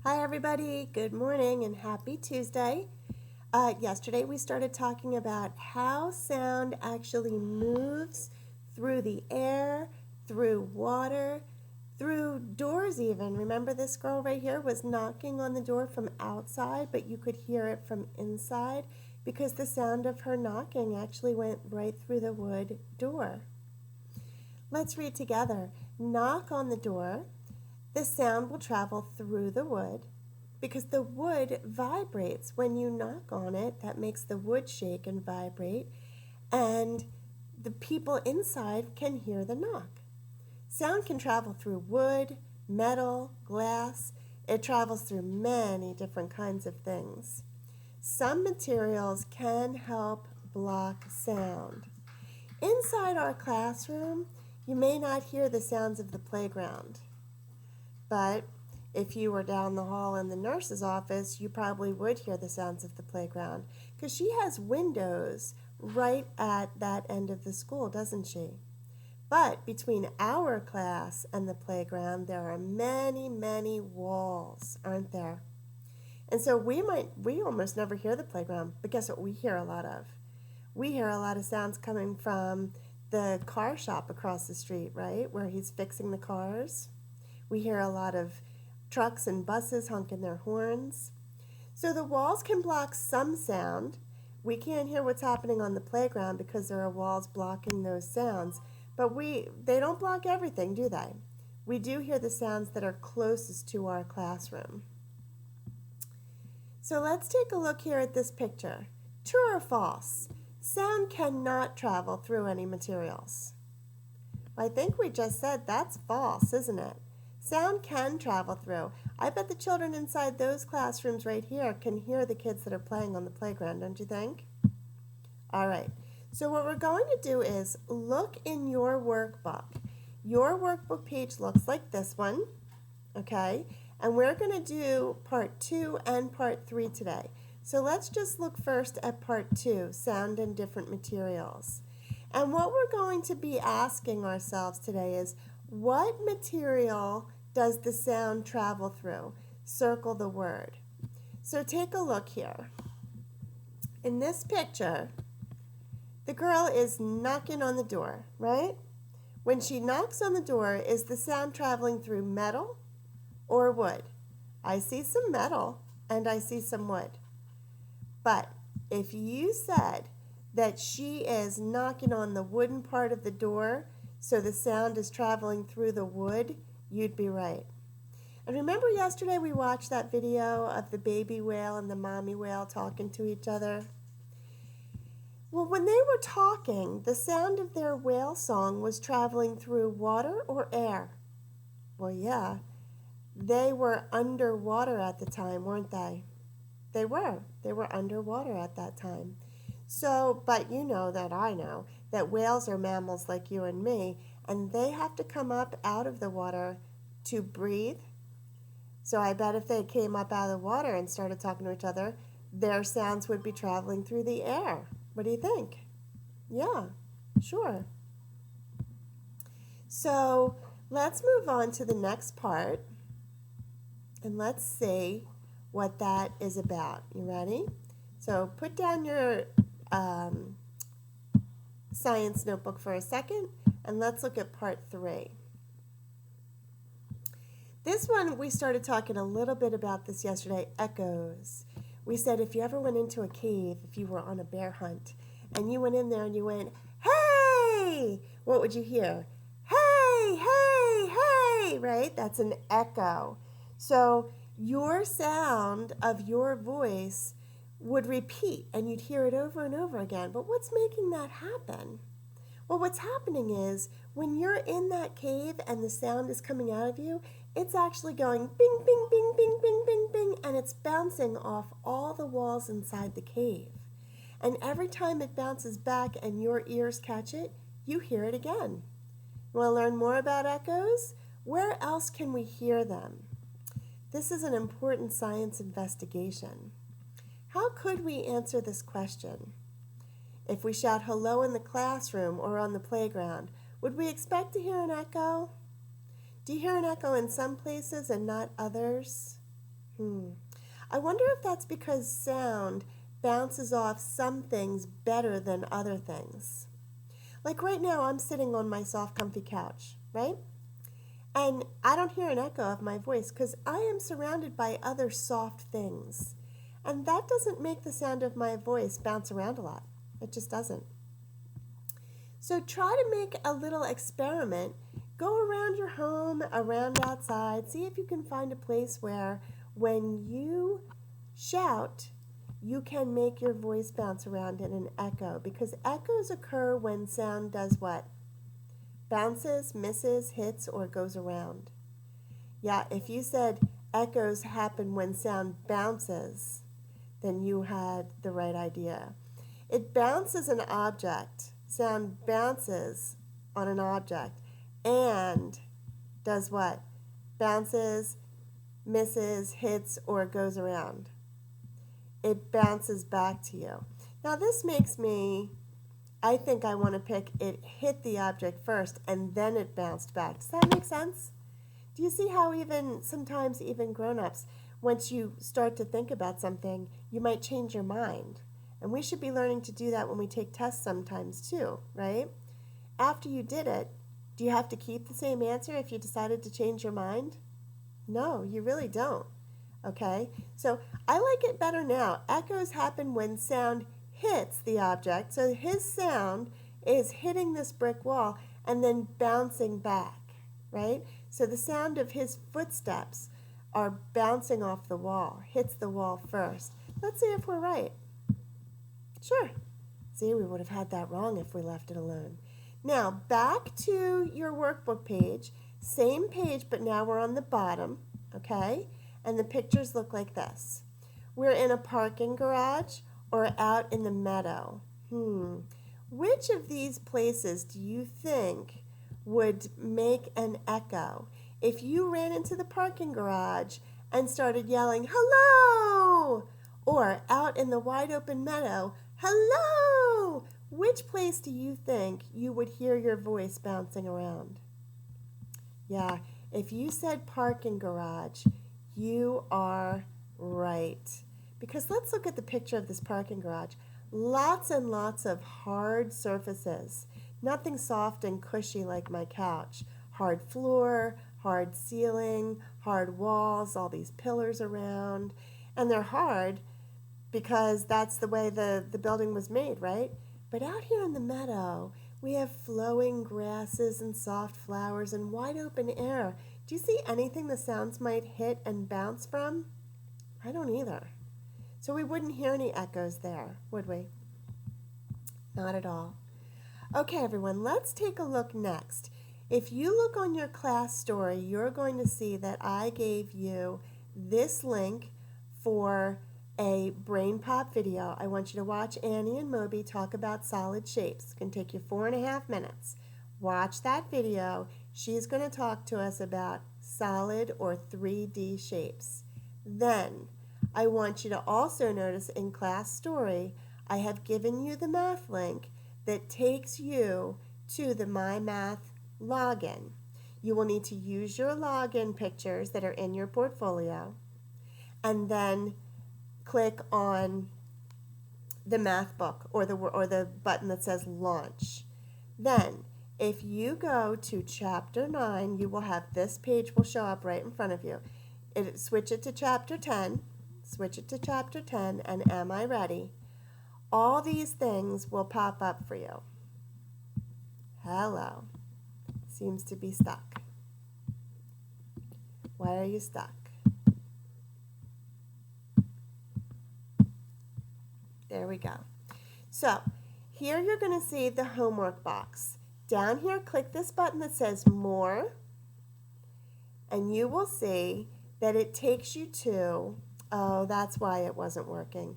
Hi, everybody. Good morning and happy Tuesday. Yesterday, we started talking about how sound actually moves through the air, through water, through doors, even. Remember, this girl right here was knocking on the door from outside, but you could hear it from inside because the sound of her knocking actually went right through the wood door. Let's read together. Knock on the door. The sound will travel through the wood because the wood vibrates when you knock on it. That makes the wood shake and vibrate, and the people inside can hear the knock. Sound can travel through wood, metal, glass. It travels through many different kinds of things. Some materials can help block sound. Inside our classroom, you may not hear the sounds of the playground. But if you were down the hall in the nurse's office, you probably would hear the sounds of the playground because she has windows right at that end of the school, doesn't she? But between our class and the playground, there are many, many walls, aren't there? And so we almost never hear the playground, but guess what we hear a lot of? We hear a lot of sounds coming from the car shop across the street, right? Where he's fixing the cars. We hear a lot of trucks and buses honking their horns. So the walls can block some sound. We can't hear what's happening on the playground because there are walls blocking those sounds. But they don't block everything, do they? We do hear the sounds that are closest to our classroom. So let's take a look here at this picture. True or false? Sound cannot travel through any materials. I think we just said that's false, isn't it? Sound can travel through. I bet the children inside those classrooms right here can hear the kids that are playing on the playground, don't you think? All right. So what we're going to do is look in your workbook. Your workbook page looks like this one, okay? And we're going to do part 2 and part 3 today. So let's just look first at part 2, sound and different materials. And what we're going to be asking ourselves today is, what material does the sound travel through? Circle the word. So take a look here. In this picture, the girl is knocking on the door, right? When she knocks on the door, is the sound traveling through metal or wood? I see some metal and I see some wood. But if you said that she is knocking on the wooden part of the door, so the sound is traveling through the wood, you'd be right. And remember yesterday we watched that video of the baby whale and the mommy whale talking to each other? Well, when they were talking, the sound of their whale song was traveling through water or air? Well, yeah, they were underwater at the time, weren't they? They were underwater at that time. So, but you know that I know that whales are mammals like you and me, and they have to come up out of the water to breathe. So I bet if they came up out of the water and started talking to each other, their sounds would be traveling through the air. What do you think? Yeah, sure. So let's move on to the next part, and let's see what that is about. You ready? So put down your science notebook for a second, and let's look at part 3. This one, we started talking a little bit about this yesterday, echoes. We said if you ever went into a cave, if you were on a bear hunt, and you went in there and you went, hey, what would you hear? Hey, hey, hey, right? That's an echo. So your sound of your voice would repeat and you'd hear it over and over again. But what's making that happen? Well, what's happening is when you're in that cave and the sound is coming out of you, it's actually going bing, bing, bing, bing, bing, bing, bing, and it's bouncing off all the walls inside the cave. And every time it bounces back and your ears catch it, you hear it again. You want to learn more about echoes? Where else can we hear them? This is an important science investigation. How could we answer this question? If we shout hello in the classroom or on the playground, would we expect to hear an echo? Do you hear an echo in some places and not others? I wonder if that's because sound bounces off some things better than other things. Like right now, I'm sitting on my soft, comfy couch, right? And I don't hear an echo of my voice because I am surrounded by other soft things. And that doesn't make the sound of my voice bounce around a lot. It just doesn't. So try to make a little experiment. Go around your home, around outside. See if you can find a place where when you shout, you can make your voice bounce around in an echo. Because echoes occur when sound does what? Bounces, misses, hits, or goes around. Yeah, if you said echoes happen when sound bounces, then you had the right idea. It bounces an object. Sound bounces on an object and does what? Bounces, misses, hits, or goes around. It bounces back to you. Now this makes me, I think I want to pick it hit the object first and then it bounced back. Does that make sense? Do you see how sometimes even grown-ups, once you start to think about something, you might change your mind? And we should be learning to do that when we take tests sometimes too, right? After you did it, do you have to keep the same answer if you decided to change your mind? No, you really don't. Okay? So I like it better now. Echoes happen when sound hits the object. So his sound is hitting this brick wall and then bouncing back, right? So the sound of his footsteps are bouncing off the wall, hits the wall first. Let's see if we're right. Sure. See, we would have had that wrong if we left it alone. Now, back to your workbook page. Same page, but now we're on the bottom, okay? And the pictures look like this. We're in a parking garage or out in the meadow. Which of these places do you think would make an echo? If you ran into the parking garage and started yelling, hello, or out in the wide open meadow, hello, which place do you think you would hear your voice bouncing around? Yeah, if you said parking garage, you are right. Because let's look at the picture of this parking garage. Lots and lots of hard surfaces. Nothing soft and cushy like my couch. Hard floor, hard ceiling, hard walls, all these pillars around. And they're hard because that's the way the building was made, right? But out here in the meadow, we have flowing grasses and soft flowers and wide open air. Do you see anything the sounds might hit and bounce from? I don't either. So we wouldn't hear any echoes there, would we? Not at all. Okay, everyone, let's take a look next. If you look on your class story, you're going to see that I gave you this link for a brain pop video. I want you to watch Annie and Moby talk about solid shapes. It can take you 4.5 minutes. Watch that video. She's going to talk to us about solid or 3D shapes. Then, I want you to also notice in class story, I have given you the math link that takes you to the My Math login. You will need to use your login pictures that are in your portfolio and then click on the math book or the button that says launch. Then if you go to chapter 9, you will have this page will show up right in front of you. Switch it to chapter 10. Switch it to chapter 10 and am I ready? All these things will pop up for you. Hello. Seems to be stuck. Why are you stuck? There we go. So here you're going to see the homework box. Down here, click this button that says More, and you will see that it takes you to, oh, that's why it wasn't working.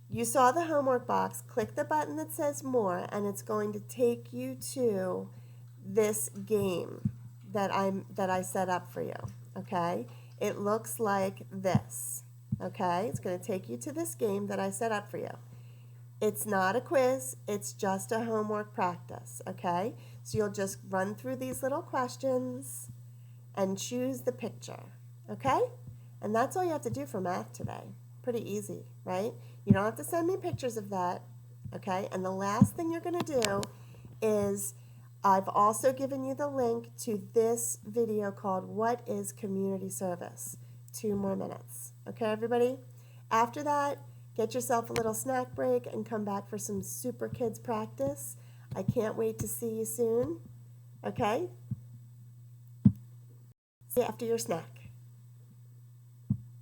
You saw the homework box, click the button that says More, and it's going to take you to this game that I set up for you, okay? It looks like this, okay? It's going to take you to this game that I set up for you. It's not a quiz, it's just a homework practice, okay? So you'll just run through these little questions and choose the picture, okay? And that's all you have to do for math today. Pretty easy, right? You don't have to send me pictures of that, okay? And the last thing you're going to do is I've also given you the link to this video called What is Community Service? 2 more minutes. Okay, everybody? After that, get yourself a little snack break and come back for some Super Kids practice. I can't wait to see you soon. Okay? See you after your snack.